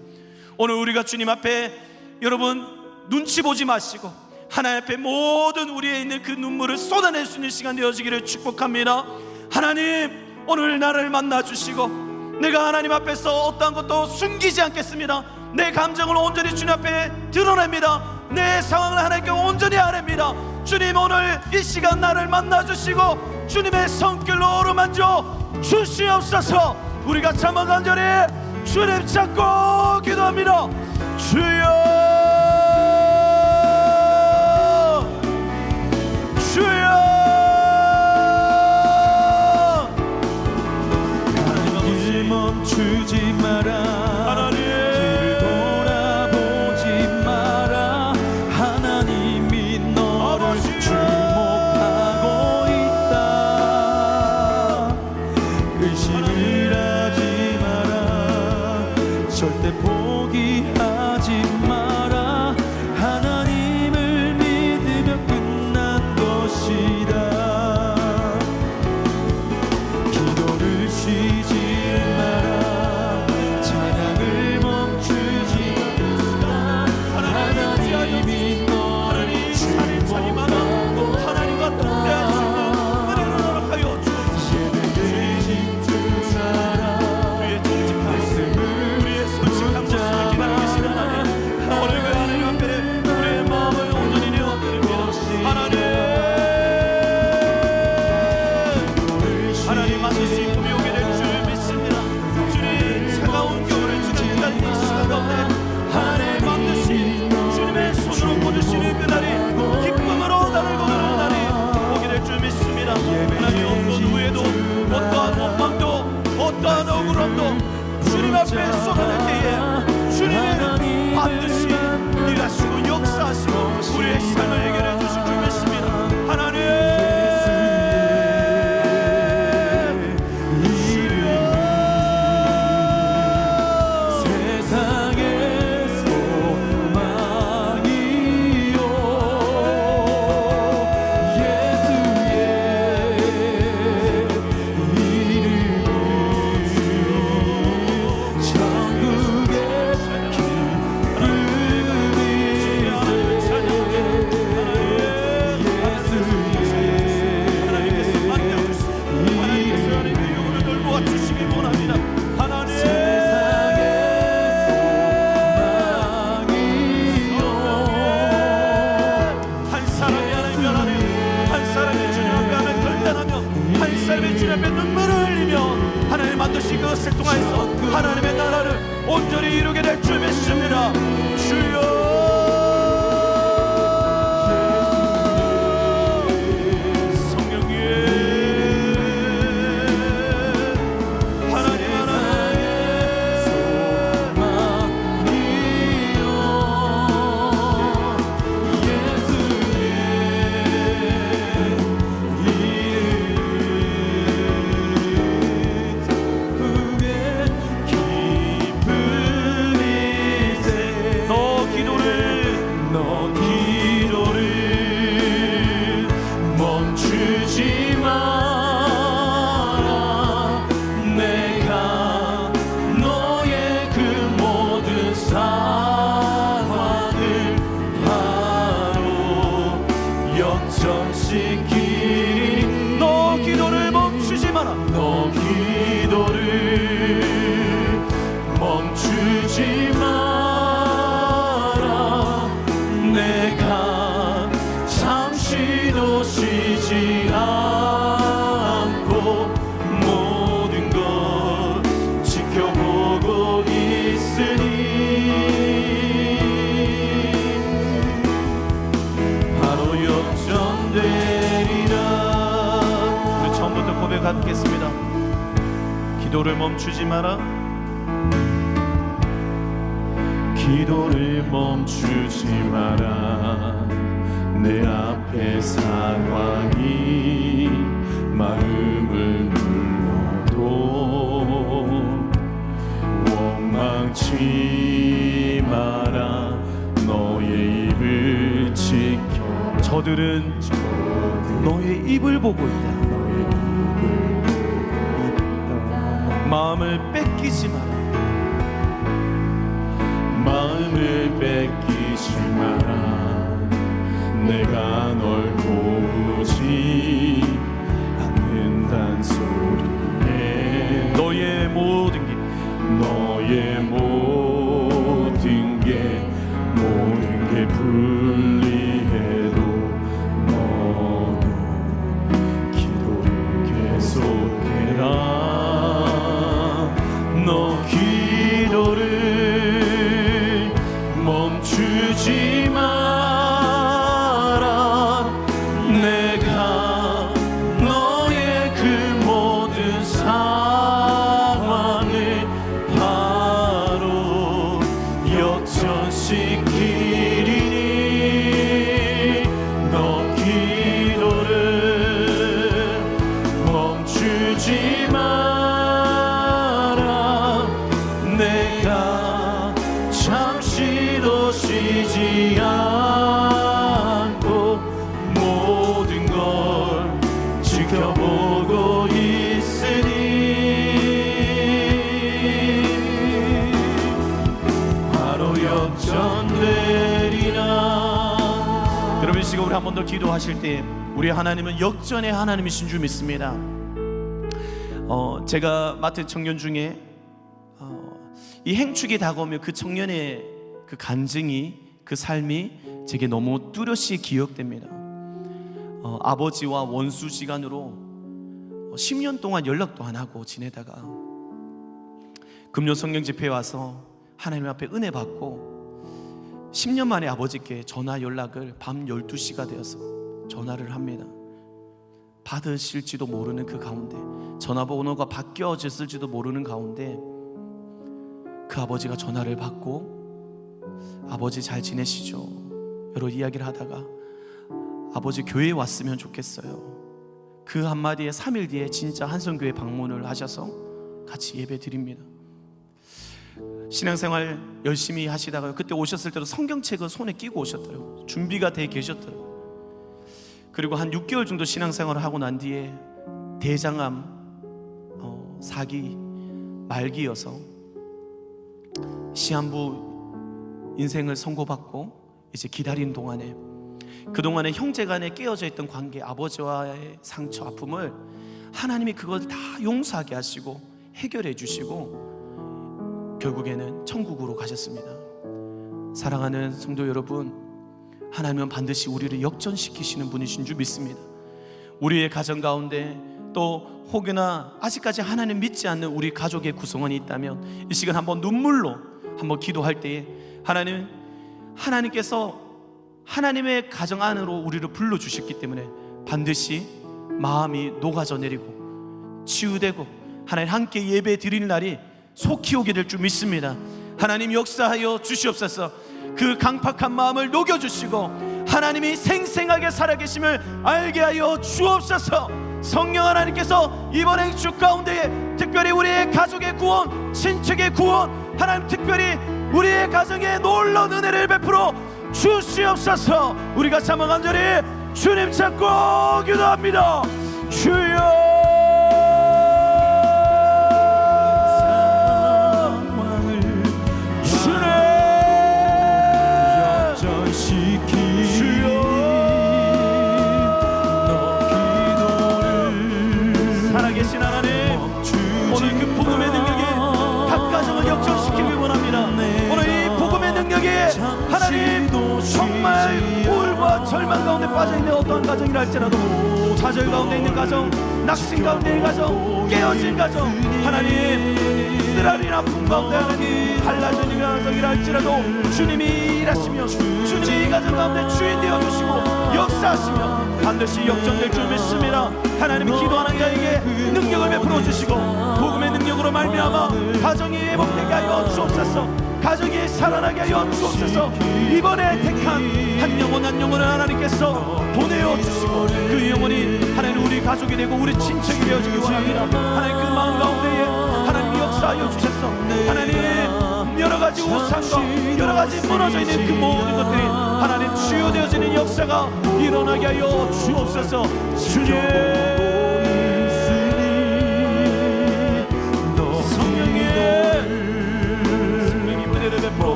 오늘 우리가 주님 앞에 여러분 눈치 보지 마시고 하나님 앞에 모든 우리에 있는 그 눈물을 쏟아낼 수 있는 시간 되어지기를 축복합니다. 하나님 오늘 나를 만나주시고 내가 하나님 앞에서 어떠한 것도 숨기지 않겠습니다. 내 감정을 온전히 주님 앞에 드러냅니다. 내 상황을 하나님께 온전히 아뢰입니다. 주님 오늘 이 시간 나를 만나주시고 주님의 손길로 어루만져 주시옵소서. 우리가 참아 간절히 주님 찾고 기도합니다. 주여 주여 멈추지 마라. 하나님 뒤를 돌아보지 마라. 하나님이 너를 주목하고 있다. 의심을 하지 마라. 절대 포기하지 마라. 하나님을 믿으면 끝난 것이다. 기도를 쉬지 마라. 찬양을 멈추지 마라. 하나님이 너를 주목하고 하나님과 동대할 수 있는 은혜를 허락하여 주옵소서. 예배에 집중하라. 우리의 정직한 우리의 솔직한 모습을 기다리고 계시는 하나님, 오늘 그 하나님 앞에 우리의 마음을 온전히 내어드립니다. 하나님 반드시 봄이 오게 될 줄 믿습니다. 주님 차가운 겨울을 지난 이 시간 가운데 하나님 반드시 주님의 손으로 꽂으시는 그 날이 기쁨으로 나를 거두는 날이 오게 될 줄 믿습니다. 하나님 어떤 후회도 어떠한 원망도 어떠한 억울함도 주님 앞에 쏟아낼 때에 주님이 반드시 일하시고 역사하시고 우리의 삶을 해결해 주실 줄 믿습니다. 하나님 세상의 소망이요 예수의 이름은 천국의 반드시 그것을 통하여서 하나님의 나라를 온전히 이루게 될 줄 믿습니다. 주여 성령님 하나님 역전시키니 너 기도를 멈추지 마라. 너 기도를 멈추지 마라. 내가 잠시도 쉬지 않고 모든 것 지켜보고 있으니 바로 역전되리라. 우리 처음부터 고백하겠습니다. 기도를 멈추지 마라. 기도를 멈추지 마라. 내 앞에 상황이 마음을 눌러도 원망치 마라. 너의 입을 지켜. 저들은 너의 입을 보고 있다. 마음을 뺏기지 마라. 마음을 뺏기지 마라. 내가 널 보지 않는단 소리에 너의 모든 게 불리해도 너는 기도를 계속해라. 너 쉬지 마라. 내가 잠시도 쉬지 않고 모든 걸 지켜보고 있으니 바로 역전되리라. 여러분, 이 시간 우리 한 번 더 기도하실 때 우리 하나님은 역전의 하나님이신 줄 믿습니다. 제가 맡은 청년 중에 이 행축이 다가오면 그 청년의 그 간증이, 그 삶이 제게 너무 뚜렷이 기억됩니다. 아버지와 원수지간으로 10년 동안 연락도 안 하고 지내다가 금요 성령 집회에 와서 하나님 앞에 은혜 받고 10년 만에 아버지께 전화 연락을 밤 12시가 되어서 전화를 합니다. 받으실지도 모르는 그 가운데, 전화번호가 바뀌어졌을지도 모르는 가운데 그 아버지가 전화를 받고 아버지 잘 지내시죠? 여러 이야기를 하다가 아버지 교회에 왔으면 좋겠어요. 그 한마디에 3일 뒤에 진짜 한성교회 방문을 하셔서 같이 예배 드립니다. 신앙생활 열심히 하시다가 그때 오셨을 때도 성경책을 손에 끼고 오셨더라고요. 준비가 돼 계셨더라고요. 그리고 한 6개월 정도 신앙생활을 하고 난 뒤에 대장암 사기 말기여서 시한부 인생을 선고받고 이제 기다리는 동안에 그동안에 형제간에 깨어져 있던 관계, 아버지와의 상처, 아픔을 하나님이 그걸 다 용서하게 하시고 해결해 주시고 결국에는 천국으로 가셨습니다. 사랑하는 성도 여러분, 하나님은 반드시 우리를 역전시키시는 분이신 줄 믿습니다. 우리의 가정 가운데 또 혹여나 아직까지 하나님 믿지 않는 우리 가족의 구성원이 있다면 이 시간 한번 눈물로 한번 기도할 때에 하나님께서 하나님의 가정 안으로 우리를 불러주셨기 때문에 반드시 마음이 녹아져 내리고 치유되고 하나님 함께 예배 드릴 날이 속히 오게 될 줄 믿습니다. 하나님 역사하여 주시옵소서. 그 강팍한 마음을 녹여주시고 하나님이 생생하게 살아계심을 알게 하여 주옵소서. 성령 하나님께서 이번 행축 가운데에 특별히 우리의 가족의 구원, 친척의 구원, 하나님 특별히 우리의 가정에 놀라운 은혜를 베풀어 주시옵소서. 우리가 참아 간절히 주님 찾고 기도합니다. 주여. 하나님 정말 우울과 절망 가운데 빠져있는 어떠한 가정이라 할지라도 좌절 가운데 있는 가정, 낙심 가운데 있는 가정, 깨어진 가정, 하나님 쓰라린 아픔 가운데 하나님 갈라진 가정이라 할지라도 주님이 일하시며 주님이 이 가정 가운데 주인 되어주시고 역사하시며 반드시 역전될 줄 믿습니다. 하나님이 기도하는 자에게 능력을 베풀어 주시고 복음의 능력으로 말미암아 가정이 회복되게 하여 주옵소서. 가정이 살아나게 하여 주옵소서. 이번에 택한 한 영혼 한 영혼을 하나님께서 보내어 주시고 그 영혼이 하나님 우리 가족이 되고 우리 친척이 되어지기 원합니다. 하나님 그 마음 가운데에 하나님 역사하여 주셔서 하나님 여러 가지 우상과 여러 가지 무너져 있는 그 모든 것들이 하나님 치유되어지는 역사가 일어나게 하여 주옵소서. 주님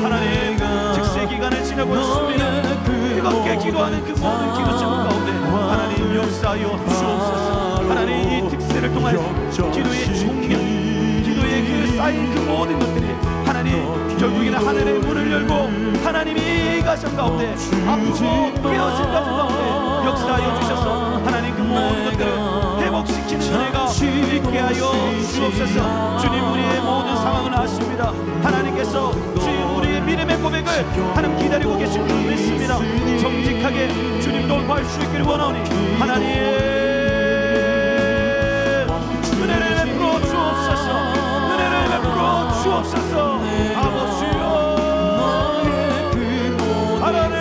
하나님 특세 기간을 지나고 있습니다. 뜨겁게 기도하는 그 모든 기도 제목 가운데 하나님 역사하여 주옵소서. 하나님 이 특세를 통하여 기도의 총력, 기도의 그 쌓인 그 모든 것들이 하나님 결국에는 하늘의 문을 열고 하나님이 이 가정 가운데 아프고 깨어진 가정 가운데 역사하여 주셔서 하나님 그 모든 것들을 회복시키는 은혜가 있게 하여 주옵소서. 주님 우리의 모든 상황을 아십니다. 하나님께서 주님 우리의 믿음의 고백을 하나님 기다리고 계신 줄 믿습니다. 정직하게 주님 돌파할 수 있기를 원하오니 하나님 은혜를 베풀어 주옵소서. 은혜를 베풀어 주옵소서. 아버지여 하나님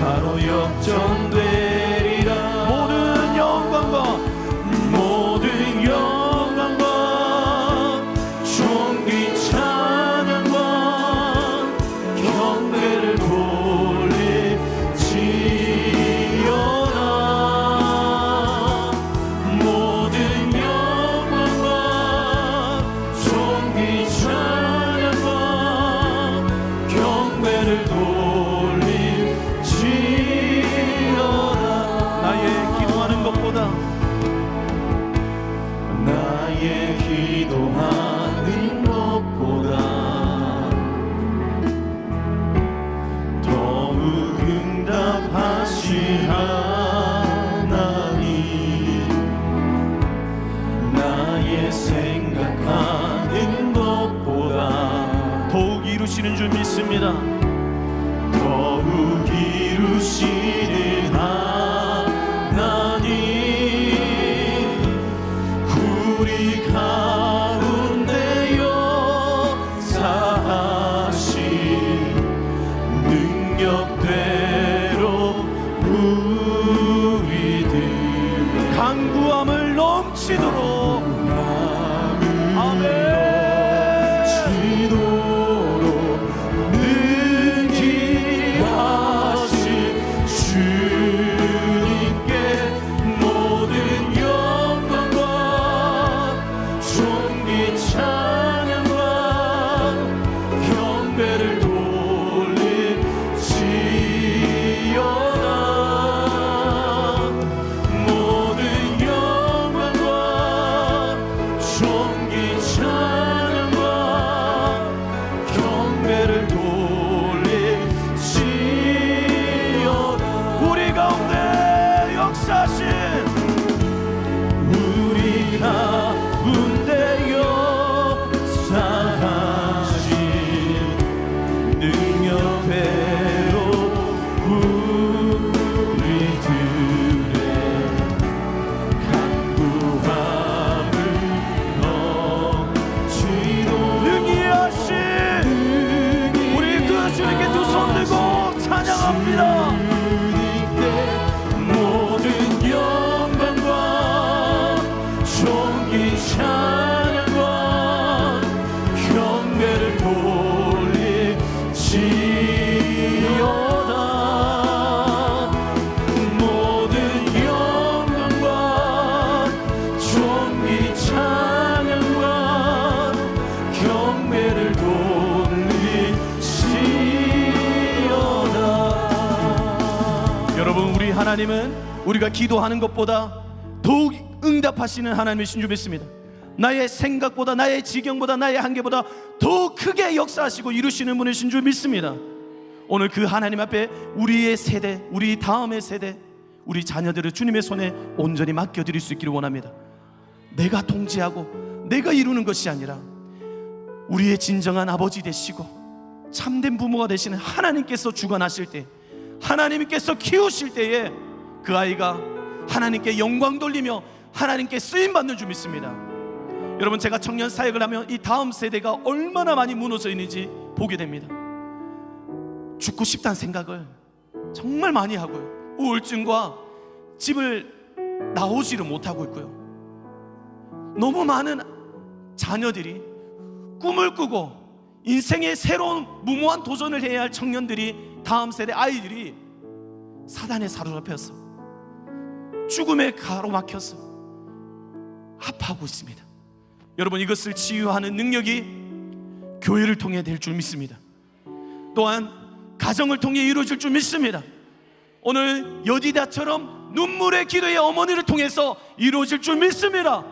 바로 역전되리라. 모든 영광과 존귀 찬양과 경배를 돌릴지어다. 모든 영광과 존귀 찬양과 경배를 돌릴지어다. 나의 기도하는 것보다 더욱 응답하신 하나님, 나의 생각하는 것보다 더욱 이루시는 줄 믿습니다. 더욱 이루시는 하나님, 우리 가운데 역사하신 능력대로 우리들의 간구함을 넘치도록 아멘. 능히 하신 주님께 모든 영광과 존귀 찬양과 경배를 돌릴지어다. 모든 영광과 존귀 찬양과 경배를 돌릴지어다. 우리 가운데 역사하신 우리 가운데 역사하신 능력대로 우리들의 간구함을 넘치도록 능히 하신 우리 그 주님께 두 손 들고 찬양합니다. 주님께 모든 영광과 존귀 찬양과 경배를 돌릴지어다. 모든 영광과 존귀 찬양과 경배를 돌릴지어다. 여러분, 우리 하나님은 우리가 기도하는 것보다 더욱 응답하시는 하나님이신 줄 믿습니다. 나의 생각보다, 나의 지경보다, 나의 한계보다 더 크게 역사하시고 이루시는 분이신 줄 믿습니다. 오늘 그 하나님 앞에 우리의 세대, 우리 다음의 세대, 우리 자녀들을 주님의 손에 온전히 맡겨드릴 수 있기를 원합니다. 내가 통제하고 내가 이루는 것이 아니라 우리의 진정한 아버지 되시고 참된 부모가 되시는 하나님께서 주관하실 때, 하나님께서 키우실 때에 그 아이가 하나님께 영광 돌리며 하나님께 쓰임받는 줄 믿습니다. 여러분, 제가 청년 사역을 하면 이 다음 세대가 얼마나 많이 무너져 있는지 보게 됩니다. 죽고 싶다는 생각을 정말 많이 하고요, 우울증과 집을 나오지를 못하고 있고요, 너무 많은 자녀들이 꿈을 꾸고 인생의 새로운 무모한 도전을 해야 할 청년들이, 다음 세대 아이들이 사단에 사로잡혀서 죽음에 가로막혀서 아파하고 있습니다. 여러분, 이것을 치유하는 능력이 교회를 통해 될 줄 믿습니다. 또한 가정을 통해 이루어질 줄 믿습니다. 오늘 여디다처럼 눈물의 기도의 어머니를 통해서 이루어질 줄 믿습니다.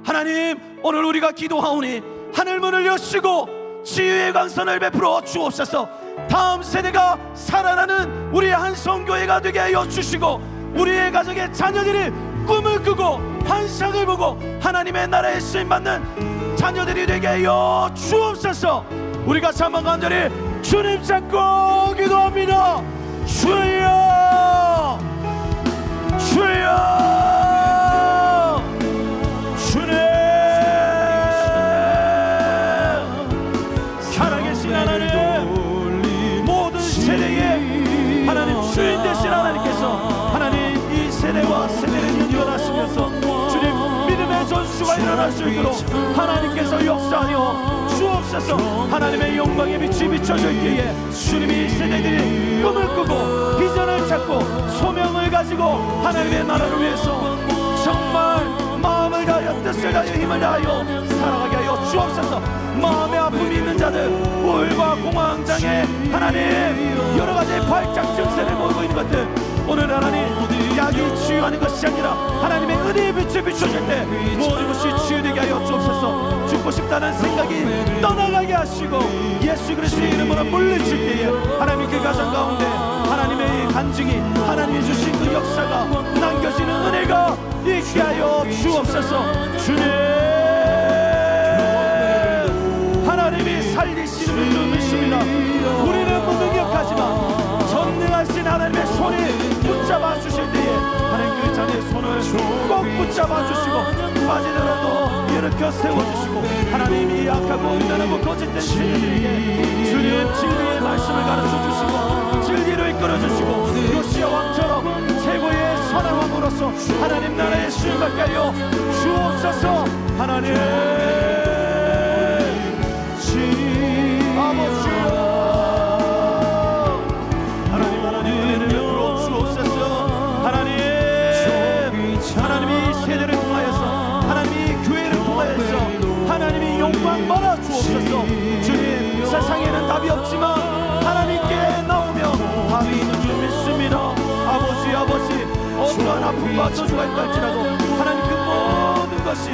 하나님, 오늘 우리가 기도하오니 하늘문을 여시고 치유의 광선을 베풀어 주옵소서. 다음 세대가 살아나는 우리의 한성교회가 되게 하여 주시고, 우리의 가정의 자녀들이 꿈을 꾸고 환상을 보고 하나님의 나라에 쓰임받는 자녀들이 되게 하여 주옵소서. 우리가 한번 간절히 주님 잡고 기도합니다. 주여, 주여, 주님, 살아계신 하나님, 모든 세대에 하나님 주여 주인 되신 하나님께서 하나님 이 세대와 세대를 연결하시면서 주님 믿음의 전수가 일어날 수 있도록 하나님께서 역사하여 주옵소서. 하나님의 영광의 빛이 비춰질 때에 주님이 세대들이 꿈을 꾸고 비전을 찾고 소명을 가지고 하나님의 나라를 위해서 정말 마음을 다하여 뜻을 다하여 힘을 다하여 살아가게 하여 주옵소서. 마음의 아픔이 있는 자들, 우울과 공황장애, 하나님 여러 가지 발작 증세를 보이고 있는 것들, 오늘 하나님 약이 치유하는 것이 아니라 하나님의 은혜의 빛을 비춰줄 때 모든 것이 치유되게 하여 주옵소서. 죽고 싶다는 생각이 떠나가게 하시고 예수 그리스도의 이름으로 물리칠 때에 하나님 그 가정 가운데 하나님의 간증이, 하나님이 주신 그 역사가 남겨지는 은혜가 있게 하여 주옵소서. 주님, 하나님이 살리시는 줄 믿습니다. 우리는 무능력하지만 전능하신 하나님의 손이 붙잡아 주실 때에 하나님 그 자녀의 손을 꼭 붙잡아 주시고 빠지더라도 일으켜 세워주시고 하나님이 약하고 음란하고 거짓된 신들에게 주님 진리의 말씀을 가르쳐 주시고 진리를 이끌어 주시고 요시야 왕처럼 최고의 선한 왕으로서 하나님 나라의 수임 받게 하여 주옵소서. 하나님 아버지여, 하나님 은혜를 베풀어 주옵소서. 하나님이 세대를 통하여서 하나님이 교회를 통하여서 하나님이 영광 받아 주옵소서. 주님, 세상에는 답이 없지만 하나님께 나오면 답이 있는 줄 믿습니다. 아버지 어떠한 아픔과 저주가 있다 할지라도 하나님 그 모든 것이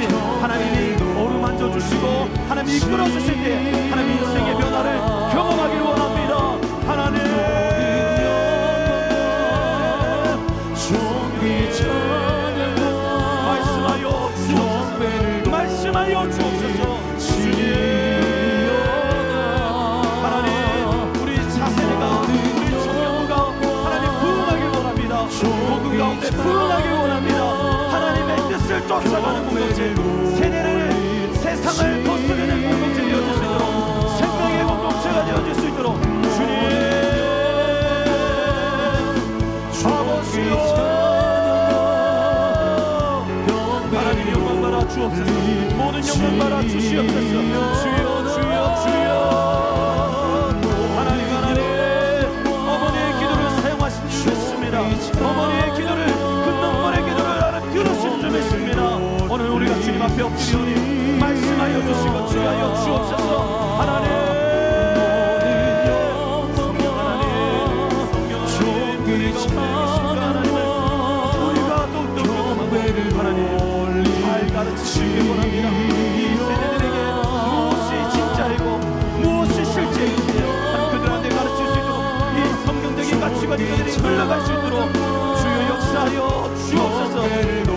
하나님이 어루만져 주시고 하나님이 이끌어 주실 때 하나님 인생의 변화를 경험하기를 원합니다. 하나님 말씀하여 주옵소서. 주님, 하나님 우리 자세가 우리 청년부가 하나님 부흥하길 원합니다. 복음 가운데 부흥하길 원합니다. 하나님의 뜻을 쫓아가는 공동체, 세대를 세상을 거스르는 공동체 되어질 수 있도록, 생명의 공동체가 되어질 수 있도록 주님 아버지여 하나님 영광 받아 주옵소서. 모든 영광 받아 주시옵소서. 주여 하나님 어머니의 기도를 사용하신 줄 믿습니다. 어머니의 기도를 그 눈물의 기도를 하나님 들으신 줄 믿습니다. 오늘 우리가 주님 앞에 엎드리오니 말씀하여 주시고 주하여 주옵소서. 하나님 가르치시기 원합니다. 이 세대들에게 무엇이 진짜이고 무엇이 실제인지 그들한테 가르칠 수 있도록 이 성경적인 가치관이 그들이 흘러갈 수 있도록 주여 역사하여 주옵소서.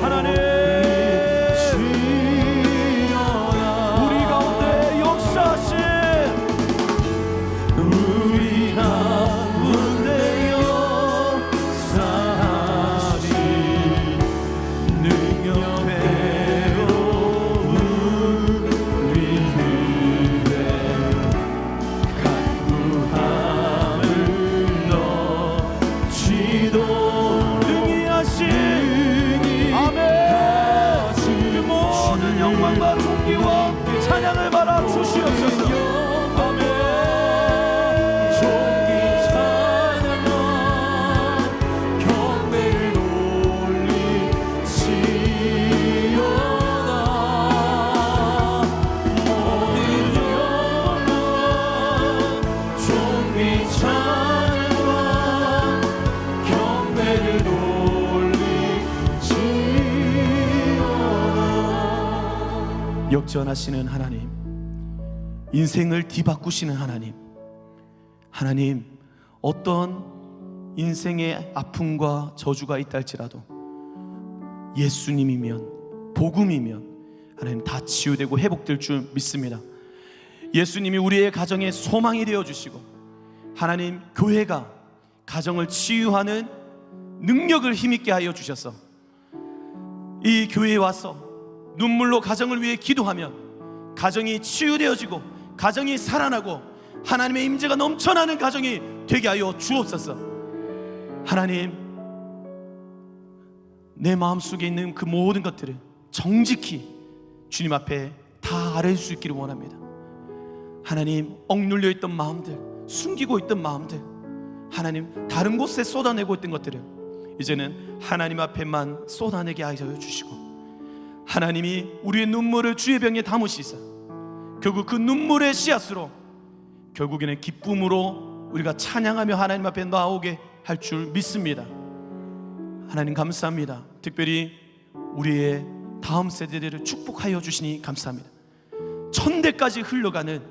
하나님 우리 가운데 역사하신 우리 가운데 역사하신 능력 영광과 존귀와 찬양을 받아 주시옵소서. 아멘. 존귀 찬양과 경배를 올리시오다. 모든 영광과 존귀 찬양과 경배를 역전하시는 하나님, 인생을 뒤바꾸시는 하나님, 하나님 어떤 인생의 아픔과 저주가 있다 할지라도 예수님이면, 복음이면 하나님 다 치유되고 회복될 줄 믿습니다. 예수님이 우리의 가정의 소망이 되어주시고 하나님 교회가 가정을 치유하는 능력을 힘있게 하여 주셔서 이 교회에 와서 눈물로 가정을 위해 기도하면 가정이 치유되어지고 가정이 살아나고 하나님의 임재가 넘쳐나는 가정이 되게 하여 주옵소서. 하나님, 내 마음속에 있는 그 모든 것들을 정직히 주님 앞에 다 아뢰 수 있기를 원합니다. 하나님, 억눌려 있던 마음들, 숨기고 있던 마음들, 하나님 다른 곳에 쏟아내고 있던 것들을 이제는 하나님 앞에만 쏟아내게 하여 주시고, 하나님이 우리의 눈물을 주의 병에 담으시사 결국 그 눈물의 씨앗으로 결국에는 기쁨으로 우리가 찬양하며 하나님 앞에 나오게 할 줄 믿습니다. 하나님 감사합니다. 특별히 우리의 다음 세대들을 축복하여 주시니 감사합니다. 천대까지 흘러가는,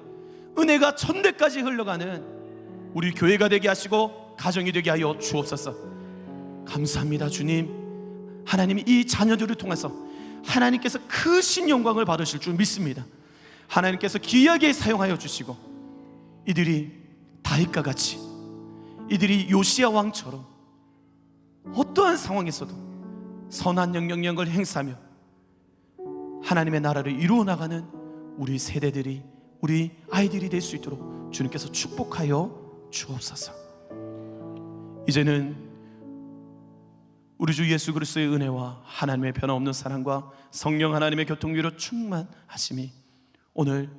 은혜가 천대까지 흘러가는 우리 교회가 되게 하시고 가정이 되게 하여 주옵소서. 감사합니다. 주님, 하나님이 이 자녀들을 통해서 하나님께서 크신 영광을 받으실 줄 믿습니다. 하나님께서 귀하게 사용하여 주시고 이들이 다윗과 같이, 이들이 요시야 왕처럼 어떠한 상황에서도 선한 영향력을 행사하며 하나님의 나라를 이루어 나가는 우리 세대들이, 우리 아이들이 될 수 있도록 주님께서 축복하여 주옵소서. 이제는 우리 주 예수 그리스도의 은혜와 하나님의 변함없는 사랑과 성령 하나님의 교통위로 충만하심이 오늘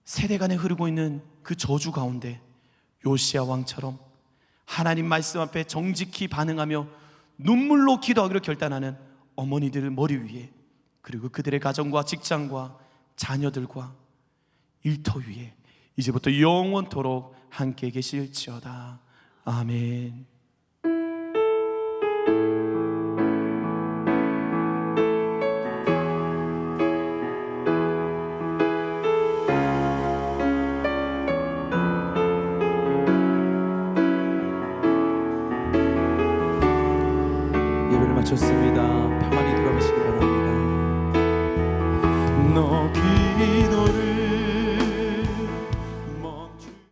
세대 간에 흐르고 있는 그 저주 가운데 요시야 왕처럼 하나님 말씀 앞에 정직히 반응하며 눈물로 기도하기로 결단하는 어머니들 머리 위에, 그리고 그들의 가정과 직장과 자녀들과 일터 위에 이제부터 영원토록 함께 계실지어다. 아멘. 예배를 마쳤습니다. 평안히 돌아가시기 바랍니다.